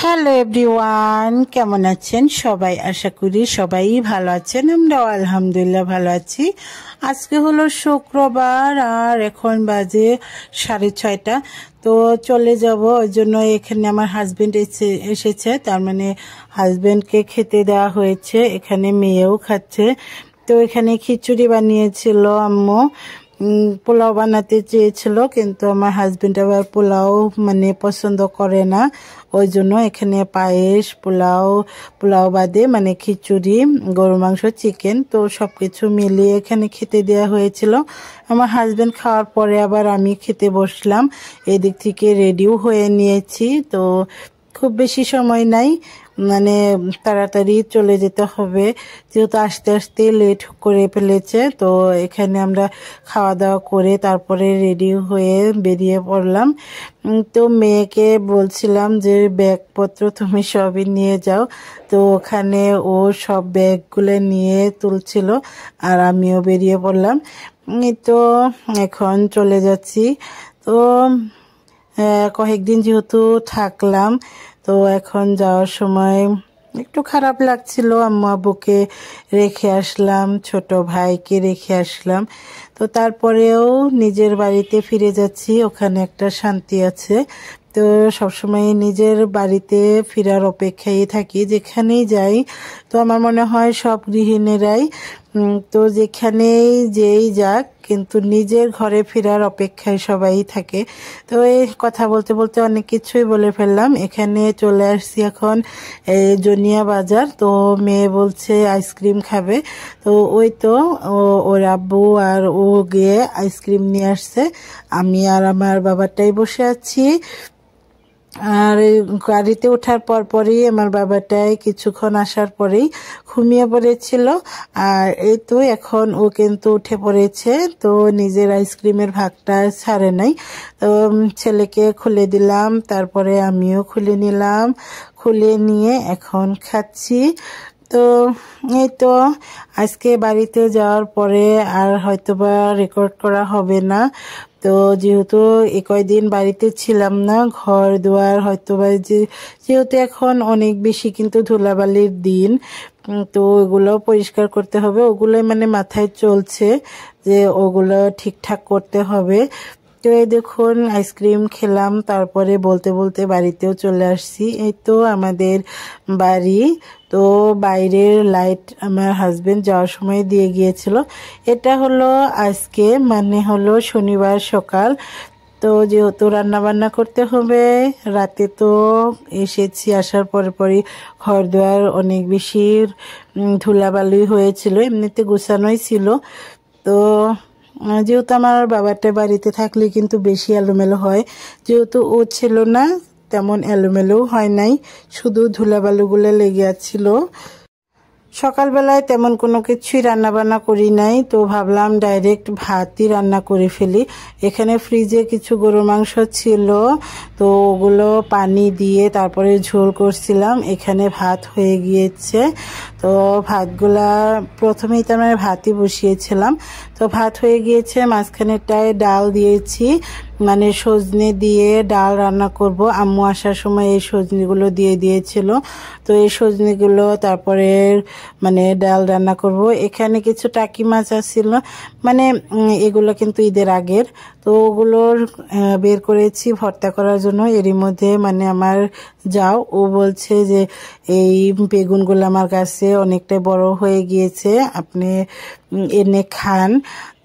Hello everyone, কেমন আছেন সবাই? আশা করি সবাই ভালো আছেন। আমরাও আলহামদুলিল্লাহ ভালো আছি। আজকে হলো শুক্রবার আর এখন বাজে 6:30। তো চলে যাব, ওই জন্য এখানে আমার হাজবেন্ড এসেছে, তার মানে হাজবেন্ডকে খেতে দেওয়া হয়েছে, এখানে মেয়েও খাচ্ছে। তো এখানে খিচুড়ি বানিয়েছিল আম্মু, পোলাও বানাতে চেয়েছিল, কিন্তু আমার হাজবেন্ড আবার পোলাও মানে পছন্দ করে না, ওই জন্য এখানে পায়েস, পোলাও বাদে মানে খিচুড়ি, গরু মাংস, চিকেন, তো সবকিছু মিলিয়ে এখানে খেতে দেওয়া হয়েছিল। আমার হাজবেন্ড খাওয়ার পরে আবার আমি খেতে বসলাম, এদিক থেকে রেডিও হয়ে নিয়েছি। তো খুব বেশি সময় নাই, মানে তাড়াতাড়ি চলে যেতে হবে, যেহেতু আস্তে আস্তে লেট করে ফেলেছে। তো এখানে আমরা খাওয়া দাওয়া করে তারপরে রেডি হয়ে বেরিয়ে পড়লাম। তো মেয়েকে বলছিলাম যে ব্যাগপত্র তুমি সবই নিয়ে যাও, তো ওখানে ও সব ব্যাগগুলো নিয়ে তুলছিল আর আমিও বেরিয়ে পড়লাম। তো এখন চলে যাচ্ছি। তো কয়েকদিন যেহেতু থাকলাম, তো এখন যাওয়ার সময় একটু খারাপ লাগছিল, আম্মু আব্বুকে রেখে আসলাম, ছোট ভাইকে রেখে আসলাম। তো তারপরেও নিজের বাড়িতে ফিরে যাচ্ছি, ওখানে একটা শান্তি আছে। তো সবসময় নিজের বাড়িতে ফেরার অপেক্ষায় থাকি, যেখানেই যাই। তো আমার মনে হয় সব গৃহিণীরাই তো যেখানেই যেই যাক, কিন্তু নিজের ঘরে ফেরার অপেক্ষায় সবাই থাকে। তো এই কথা বলতে বলতে অনেক কিছুই বলে ফেললাম। এখানে চলে আসছি এখন জনিয়া বাজার। তো মেয়ে বলছে আইসক্রিম খাবে, তো ওই তো ওর আব্বু আর ও গিয়ে আইসক্রিম নিয়ে আসছে, আমি আর আমার বাবাটাই বসে আছি। আর গাড়িতে ওঠার পরই আমার বাবাটাই কিছুক্ষণ আসার পরেই ঘুমিয়ে পড়েছিল। আর এই তো এখন ও কিন্তু উঠে পড়েছে, তো নিজের আইসক্রিমের ভাগটা ছাড়ে নাই। তো ছেলেকে খুলে দিলাম, তারপরে আমিও খুলে নিলাম, খুলে নিয়ে এখন খাচ্ছি। তো এই তো আজকে বাড়িতে যাওয়ার পরে আর হয়তোবা রেকর্ড করা হবে না। তো যেহেতু কয়দিন বাড়িতে ছিলাম না, ঘর দুয়ার হয়তোবা যেহেতু এখন অনেক বেশি কিন্তু ধুলাবালির দিন, তো ওগুলো পরিষ্কার করতে হবে, ওগুলোই মানে মাথায় চলছে যে ওগুলো ঠিকঠাক করতে হবে। তো এই দেখুন আইসক্রিম খেলাম, তারপরে বলতে বলতে বাড়িতেও চলে আসছি। এই তো আমাদের বাড়ি। তো বাইরের লাইট আমার হাজবেন্ড যাওয়ার সময় দিয়ে গিয়েছিল। এটা হলো আজকে মানে হলো শনিবার সকাল। তো যেহেতু রান্না বান্না করতে হবে, রাতে তো এসেছি, আসার পরই ঘর দুয়ার অনেক বেশি ধুলাবালি হয়েছিল, এমনিতে গুছানোই ছিল। তো যেহেতু আমার বাবাটা বাড়িতে থাকলে কিন্তু বেশি এলোমেলো হয়, যেহেতু ও ছিল না তেমন এলোমেলোও হয় নাই, শুধু ধুলাবালুগুলো লেগে আছিল। সকালবেলায় তেমন কোনো কিছুই রান্নাবান্না করি নাই, তো ভাবলাম ডাইরেক্ট ভাতই রান্না করে ফেলি। এখানে ফ্রিজে কিছু গরুর মাংস ছিল, তো ওগুলো পানি দিয়ে তারপরে ঝোল করছিলাম। এখানে ভাত হয়ে গিয়েছে, তো ভাতগুলা প্রথমেই তো আমি ভাতই বসিয়েছিলাম। তো ভাত হয়ে গিয়েছে, মাঝখানেরটায় ডাল দিয়েছি, মানে সজনে দিয়ে ডাল রান্না করব। আম্মু আসার সময় এই সজনেগুলো দিয়ে দিয়েছিল, তো এই সজনেগুলো তারপরে মানে ডাল রান্না করব। এখানে কিছু টাকি মাছ আসছিল, মানে এগুলো কিন্তু ঈদের আগের, তো ওগুলোর বের করেছি ভর্তা করার জন্য। এরই মধ্যে মানে আমার যাও ও বলছে যে এই বেগুনগুলো আমার কাছে অনেকটাই বড় হয়ে গিয়েছে, আপনি এনে খান।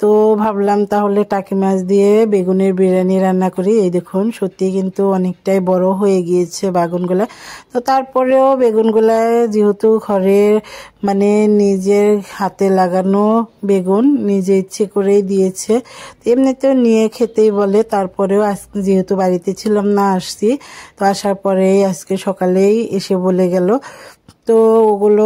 তো ভাবলাম তাহলে টাকি মাছ দিয়ে বেগুনের বিরিয়ানি রান্না করি। এই দেখুন সত্যি কিন্তু অনেকটাই বড় হয়ে গিয়েছে বেগুনগুলা। তো তারপরেও বেগুনগুলা যেহেতু ঘরের মানে নিজের হাতে লাগানো বেগুন, নিজে ইচ্ছে করেই দিয়েছে, এমনিতেও নিয়ে খেতেই বলে। তারপরেও আজকে যেহেতু বাড়িতে ছিলাম না, আসছি, তো আসার পরেই আজকে সকালেই এসে বলে গেল। তো ওগুলো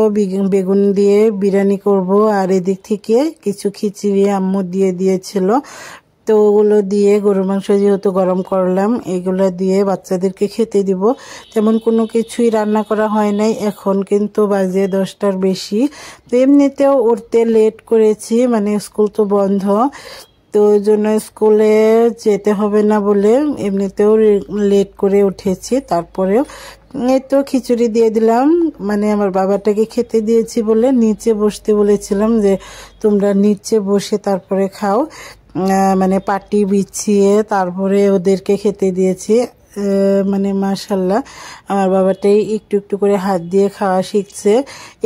বেগুন দিয়ে বিরিয়ানি করব। আর এদিক থেকে কিছু খিচুড়ি আম্মু দিয়ে দিয়েছিল, তো ওগুলো দিয়ে গরুর মাংস যেহেতু গরম করলাম, এগুলো দিয়ে বাচ্চাদেরকে খেতে দিব। তেমন কোনো কিছুই রান্না করা হয় নাই, এখন কিন্তু বাজে 10টার বেশি। তো এমনিতেও উঠতে লেট করেছি, মানে স্কুল তো বন্ধ, তো ওই জন্য স্কুলে যেতে হবে না বলে এমনিতেও লেট করে উঠেছি। তারপরেও এই তো খিচুড়ি দিয়ে দিলাম। মানে আমার বাবাটাকে খেতে দিয়েছি বলে নিচে বসতে বলেছিলাম যে তোমরা নিচে বসে তারপরে খাও, মানে পাটি বিছিয়ে তারপরে ওদেরকে খেতে দিয়েছি। মানে মাশাল্লাহ আমার বাবাটাই একটু একটু করে হাত দিয়ে খাওয়া শিখছে।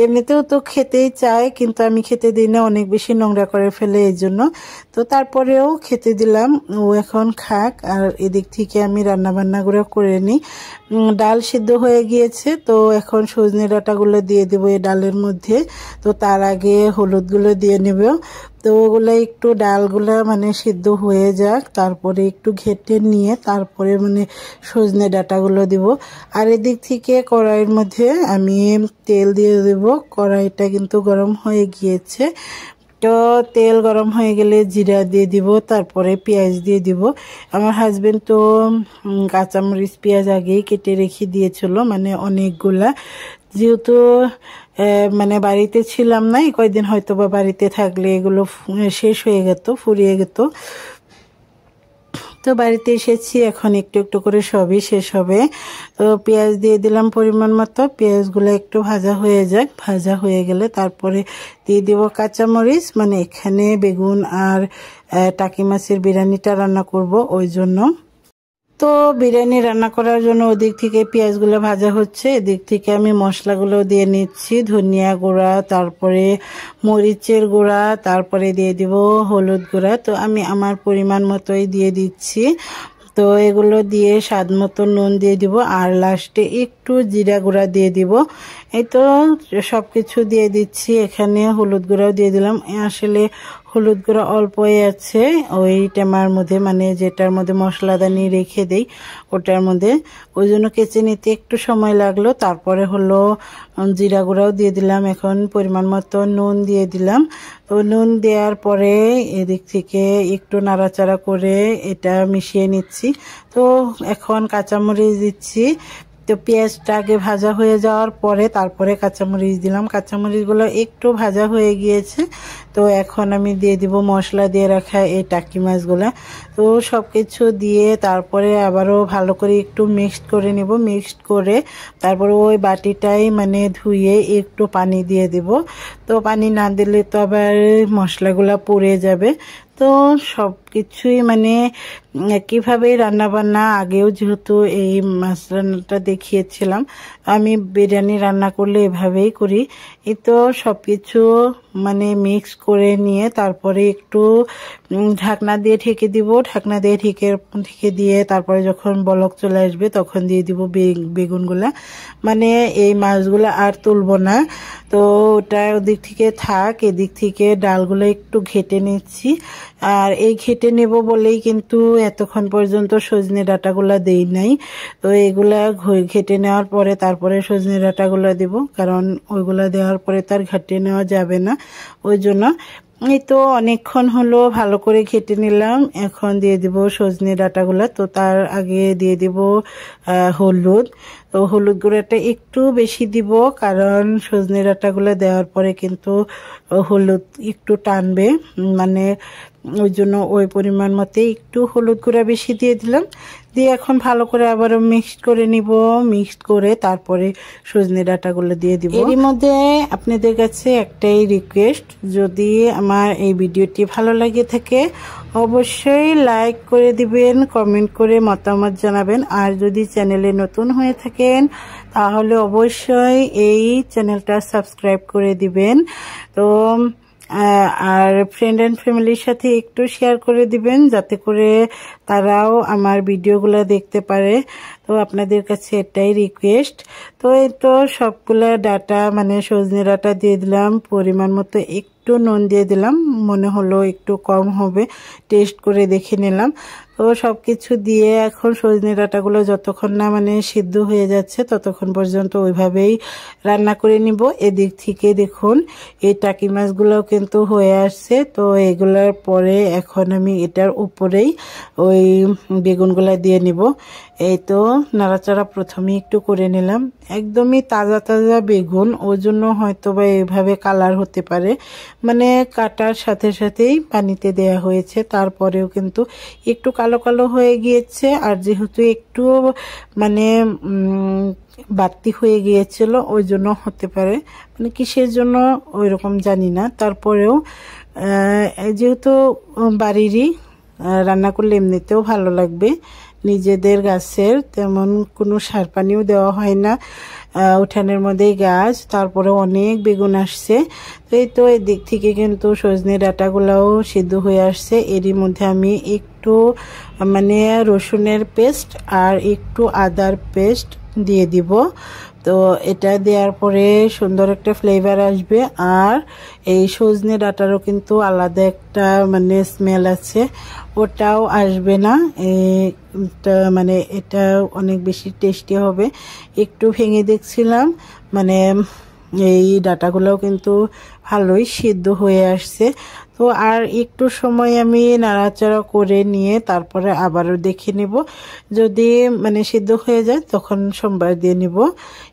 এমনিতেও তো খেতেই চায়, কিন্তু আমি খেতে দিই না, অনেক বেশি নোংরা করে ফেলে এই জন্য। তো তারপরেও খেতে দিলাম, ও এখন খাক। আর এদিক থেকে আমি রান্নাবান্নাগুলো করে নিই। ডাল সিদ্ধ হয়ে গিয়েছে, তো এখন সজনে ডাঁটাগুলো দিয়ে দেবো এই ডালের মধ্যে। তো তার আগে হলুদগুলো দিয়ে নেব। তো ওগুলো একটু ডালগুলো মানে সিদ্ধ হয়ে যাক, তারপরে একটু ঘেটে নিয়ে তারপরে মানে সজনে ডাঁটাগুলো দিব। আর এদিক থেকে কড়াইয়ের মধ্যে আমি তেল দিয়ে দেব। কড়াইটা কিন্তু গরম হয়ে গিয়েছে। তো তেল গরম হয়ে গেলে জিরা দিয়ে দিব, তারপরে পেঁয়াজ দিয়ে দিব। আমার হাজবেন্ড তো কাঁচামরিচ পেঁয়াজ আগেই কেটে রেখে দিয়েছিল, মানে অনেকগুলা। যেহেতু মানে বাড়িতে ছিলাম না, কয়েকদিন হয়তো বা বাড়িতে থাকলে এগুলো শেষ হয়ে যেত, ফুরিয়ে যেত। তো বাড়িতে এসেছি, এখন একটু একটু করে সবই শেষ হবে। তো পেঁয়াজ দিয়ে দিলাম পরিমাণ মতো। পেঁয়াজগুলো একটু ভাজা হয়ে যাক, ভাজা হয়ে গেলে তারপরে দিয়ে দিব কাঁচামরিচ। মানে এখানে বেগুন আর টাকি মাছের বিরিয়ানিটা রান্না করব, ওই জন্য। তো বিরিয়ানি রান্না করার জন্য ওদিক থেকে পেঁয়াজগুলো ভাজা হচ্ছে, এদিক থেকে আমি মশলাগুলো দিয়ে নিচ্ছি। ধনিয়া গুঁড়া, তারপরে মরিচের গুঁড়া, তারপরে দিয়ে দিব হলুদ গুঁড়া। তো আমি আমার পরিমাণ মতোই দিয়ে দিচ্ছি। তো এগুলো দিয়ে স্বাদ মতো নুন দিয়ে দিব, আর লাস্টে একটু জিরা গুঁড়া দিয়ে দিব। এই তো সব কিছু দিয়ে দিচ্ছি। এখানে হলুদ গুঁড়াও দিয়ে দিলাম। আসলে হলুদ গুঁড়া অল্পই আছে ওই টেমার মধ্যে, মানে যেটার মধ্যে মশলাদানি রেখে দেই ওটার মধ্যে, ওই জন্য কেচে নিতে একটু সময় লাগলো। তারপরে হলো জিরা গুঁড়াও দিয়ে দিলাম। এখন পরিমাণ মতো নুন দিয়ে দিলাম। তো নুন দেওয়ার পরে এদিক থেকে একটু নাড়াচাড়া করে এটা মিশিয়ে নিচ্ছি। তো এখন কাঁচামরিচ দিচ্ছি। তো পেঁয়াজটা আগে ভাজা হয়ে যাওয়ার পরে তারপরে কাঁচামরিচ দিলাম। কাঁচামরিচগুলো একটু ভাজা হয়ে গিয়েছে। তো এখন আমি দিয়ে দিব মশলা দিয়ে রাখা এই টাকি মাছগুলো। তো সব কিছু দিয়ে তারপরে আবারও ভালো করে একটু মিক্সড করে নেব। মিক্সড করে তারপরে ওই বাটিটাই মানে ধুয়ে একটু পানি দিয়ে দেব। তো পানি না দিলে তো আবার মশলাগুলো পুড়ে যাবে। তো সব কিছুই মানে একইভাবেই রান্নাবান্না। আগেও যেহেতু এই মাছ রান্নাটা দেখিয়েছিলাম, আমি বিরিয়ানি রান্না করলে এভাবেই করি। এই তো সব কিছু মানে মিক্স করে নিয়ে তারপরে একটু ঢাকনা দিয়ে ঢেকে দিব। ঢাকনা দিয়ে ঢেকে দিয়ে তারপরে যখন বলক চলে আসবে তখন দিয়ে দিব বেগুনগুলা। মানে এই মাছগুলো আর তুলবো না। তো ওটা ওদিক থেকে থাক, এদিক থেকে ডালগুলো একটু ঘেটে নিচ্ছি। আর এই ঘেটে নেব বলেই কিন্তু এতক্ষণ পর্যন্ত সজনে ডাঁটাগুলো দেই নাই। তো এগুলা ঘেটে নেওয়ার পরে তারপরে সজনে ডাঁটাগুলো দেব, কারণ ওইগুলা দেওয়ার পরে তার ঘেটে নেওয়া যাবে না, ওই জন্য। এই তো অনেকক্ষণ হলো ভালো করে ঘেটে নিলাম। এখন দিয়ে দিব সজনে ডাঁটাগুলো। তো তার আগে দিয়ে দিব হলুদ। তো হলুদ গুঁড়াটা একটু বেশি দিব, কারণ সজনে ডাঁটাগুলো দেওয়ার পরে কিন্তু হলুদ একটু টানবে, মানে ওই জন্য ওই পরিমাণ মতে একটু হলুদ গুঁড়া বেশি দিয়ে দিলাম। দিয়ে এখন ভালো করে আবারও মিক্সড করে নিব। মিক্সড করে তারপরে সজনে ডাঁটাগুলো দিয়ে দিব। এরই মধ্যে আপনাদের কাছে একটাই রিকোয়েস্ট, যদি আমার এই ভিডিওটি ভালো লাগে থাকে অবশ্যই লাইক করে দিবেন, কমেন্ট করে মতামত জানাবেন। আর যদি চ্যানেলে নতুন হয়ে থাকেন তাহলে অবশ্যই এই চ্যানেলটা সাবস্ক্রাইব করে দিবেন। তো আর ফ্রেন্ড অ্যান্ড ফ্যামিলির সাথে একটু শেয়ার করে দিবেন, যাতে করে তারাও আমার ভিডিওগুলো দেখতে পারে। তো আপনাদের কাছে এটাই রিকোয়েস্ট। তো এই তো সবগুলা ডাটা মানে সজনে ডাটা দিয়ে দিলাম, পরিমাণ মতো একটু নুন দিয়ে দিলাম, মনে হলো একটু কম হবে, টেস্ট করে দেখে নিলাম। তো সব কিছু দিয়ে এখন সজনে ডাঁটাগুলো যতক্ষণ না মানে সিদ্ধ হয়ে যাচ্ছে ততক্ষণ পর্যন্ত ওইভাবেই রান্না করে নিব। এদিক থেকে দেখুন এই টাকি মাছগুলোও কিন্তু হয়ে আসছে। তো এগুলোর পরে এখন আমি এটার উপরেই ওই বেগুনগুলা দিয়ে নিব। এই তো নাড়াচাড়া প্রথমে একটু করে নিলাম। একদমই তাজা তাজা বেগুন, ওই জন্য হয়তো বা এইভাবে কালার হতে পারে, মানে কাটার সাথে সাথেই পানিতে দেয়া হয়েছে, তারপরেও কিন্তু একটু কালো কালো হয়ে গিয়েছে। আর যেহেতু একটু মানে বাড়তি হয়ে গিয়েছিল, ওই জন্য হতে পারে, মানে কিসের জন্য ওই রকম জানি না। তারপরেও যেহেতু বাড়িরই রান্না করলে এমনিতেও ভালো লাগবে, নিজেদের গাছের, তেমন কোনো সার পানিও দেওয়া হয় না, উঠানের মধ্যেই গাছ, তারপরে অনেক বেগুন আসছে। তো এই তো এদিক থেকে কিন্তু সজনে ডাঁটাগুলোও সিদ্ধ হয়ে আসছে। এরই মধ্যে আমি একটু মানে রসুনের পেস্ট আর একটু আদার পেস্ট দিয়ে দিব। তো এটা দেওয়ার পরে সুন্দর একটা ফ্লেভার আসবে। আর এই সজনে ডাঁটারও কিন্তু আলাদা একটা মানে স্মেল আছে, ওটাও আসবে না। মানে এটা অনেক বেশি টেস্টি হবে। একটু ভেঙে দেখছিলাম, মানে এই ডাঁটাগুলোও কিন্তু ভালোই সিদ্ধ হয়ে আসছে। তো আর একটু সময় আমি নাড়াচাড়া করে নিয়ে তারপরে আবারও দেখে নিব, যদি মানে সিদ্ধ হয়ে যায় তখন সোমবার দিয়ে নিব।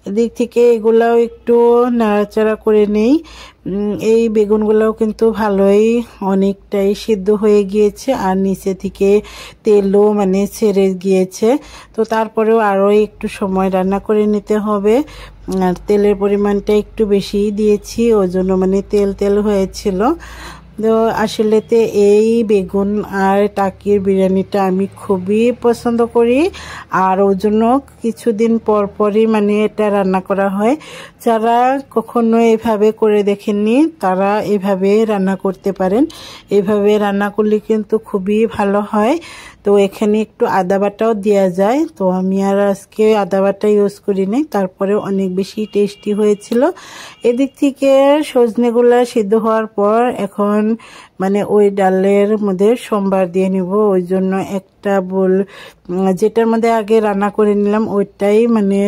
এদিক থেকে এগুলাও একটু নাড়াচাড়া করে নেই। এই বেগুনগুলোও কিন্তু ভালোই অনেকটাই সিদ্ধ হয়ে গিয়েছে, আর নিচে থেকে তেলও মানে ছেড়ে গিয়েছে। তো তারপরেও আরও একটু সময় রান্না করে নিতে হবে। আর তেলের পরিমাণটা একটু বেশিই দিয়েছি, ওই জন্য মানে তেল তেল হয়েছিল। তো আসলেতে এই বেগুন আর টাকির বিরিয়ানিটা আমি খুবই পছন্দ করি, আর ওই জন্য কিছুদিন পর পরই মানে এটা রান্না করা হয়। যারা কখনো এভাবে করে দেখেননি তারা এভাবে রান্না করতে পারেন। এভাবে রান্না করলে কিন্তু খুবই ভালো হয়। তো এখানে একটু আদা বাটাও দেওয়া যায়, তো আমি আর আজকে আদা বাটা ইউজ করি নাই, তারপরে অনেক বেশি টেস্টি হয়েছিল। এদিক থেকে সজনেগুলা সিদ্ধ হওয়ার পর এখন মানে ওই ডালের মধ্যে সোমবার দিয়ে নিব। ওই জন্য একটা বোল, যেটার মধ্যে আগে রান্না করে নিলাম ওইটাই মানে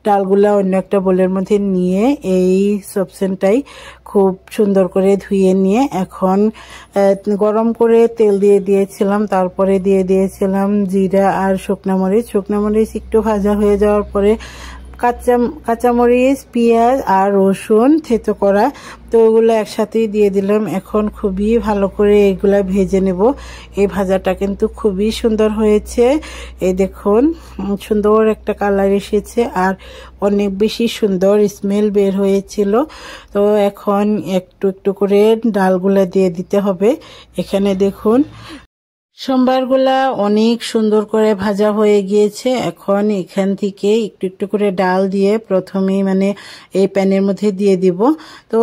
ডালগুলা অন্য একটা বোলের মধ্যে নিয়ে এই সবসেনটাই খুব সুন্দর করে ধুয়ে নিয়ে এখন গরম করে তেল দিয়ে দিয়েছিলাম, তারপরে দিয়ে দিয়েছিলাম জিরা আর শুকনা মরিচ একটু ভাজা হয়ে যাওয়ার পরে কাঁচামরিচ, পেঁয়াজ আর রসুন থেতো করা, তো ওগুলো একসাথেই দিয়ে দিলাম। এখন খুবই ভালো করে এগুলা ভেজে নেব। এই ভাজাটা কিন্তু খুবই সুন্দর হয়েছে। এই দেখুন সুন্দর একটা কালার এসেছে আর অনেক বেশি সুন্দর স্মেল বের হয়েছিল। তো এখন একটু একটু করে ডালগুলা দিয়ে দিতে হবে। এখানে দেখুন সোমবারগুলা অনেক সুন্দর করে ভাজা হয়ে গিয়েছে। এখন এখান থেকে একটু একটু করে ডাল দিয়ে প্রথমেই মানে এই প্যানের মধ্যে দিয়ে দিব। তো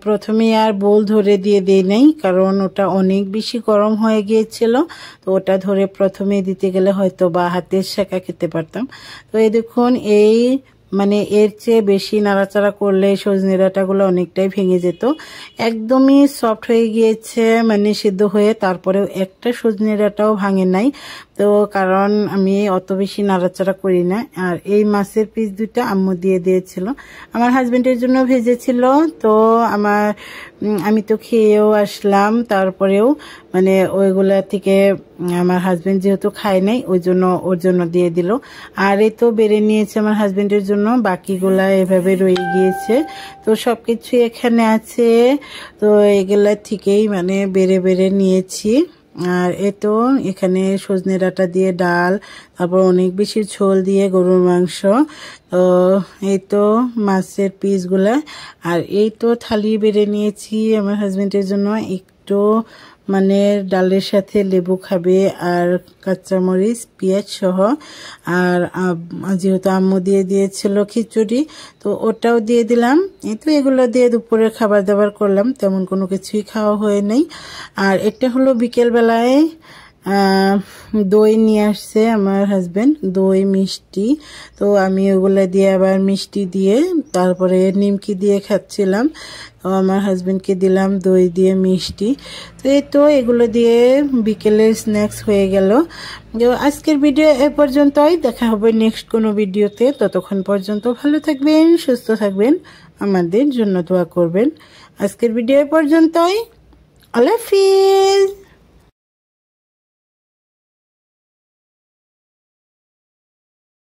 প্রথমে আর বোল ধরে দিয়ে দিই নাই, কারণ ওটা অনেক বেশি গরম হয়ে গিয়েছিল। তো ওটা ধরে প্রথমে দিতে গেলে হয়তো বা হাতের শেখা খেতে পারতাম। তো এই দেখুন এই মানে এর চেয়ে বেশি নাড়াচাড়া করলে সজনে ডাঁটাগুলো অনেকটাই ভেঙে যেত। একদমই সফট হয়ে গিয়েছে মানে সিদ্ধ হয়ে, তারপরেও একটা সজনে ডাঁটাও ভাঙে নাই। তো কারণ আমি অত বেশি নাড়াচাড়া করি না। আর এই মাছের পিস দুইটা আম্মু দিয়ে দিয়েছিল, আমার হাজবেন্ডের জন্য ভেজেছিল। তো আমি তো খেয়েও আসলাম, তারপরেও মানে ওইগুলা থেকে আমার হাজবেন্ড যেহেতু খায় নাই ওই জন্য ওর জন্য দিয়ে দিল। আর এই তো বেড়ে নিয়েছে আমার হাজবেন্ডের জন্য, বাকিগুলা এভাবে রয়ে গিয়েছে। তো সবকিছু এখানে আছে, তো এগুলা থেকেই মানে বেড়ে বেড়ে নিয়েছি। আর এ তো এখানে সজনে ডাঁটা দিয়ে ডাল, তারপর অনেক বেশি ঝোল দিয়ে গরুর মাংস, তো এই তো মাছের পিসগুলা। আর এই তো থালি বেড়ে নিয়েছি আমার হাজবেন্ডের জন্য, একটু মানে ডালের সাথে লেবু খাবে আর কাঁচামরিচ পেঁয়াজ সহ। আর যেহেতু আম্মু দিয়ে দিয়েছিল খিচুড়ি, তো ওটাও দিয়ে দিলাম। এই তো এগুলো দিয়ে দুপুরে খাবার দাবার করলাম, তেমন কোনো কিছুই খাওয়া হয় নাই। আর এটা হলো বিকেলবেলায় দই নিয়ে আসছে আমার হাজবেন্ড, দই মিষ্টি। তো আমি ওগুলো দিয়ে আবার মিষ্টি দিয়ে তারপরে নিমকি দিয়ে খাচ্ছিলাম। তো আমার হাজবেন্ডকে দিলাম দই দিয়ে মিষ্টি। তো এই তো এগুলো দিয়ে বিকেলের স্ন্যাক্স হয়ে গেল। আজকের ভিডিও এ পর্যন্তই, দেখা হবে নেক্সট কোনো ভিডিওতে। ততক্ষণ পর্যন্ত ভালো থাকবেন, সুস্থ থাকবেন, আমাদের জন্য দোয়া করবেন। আজকের ভিডিও এ পর্যন্তই, আল্লাহ হাফিজ।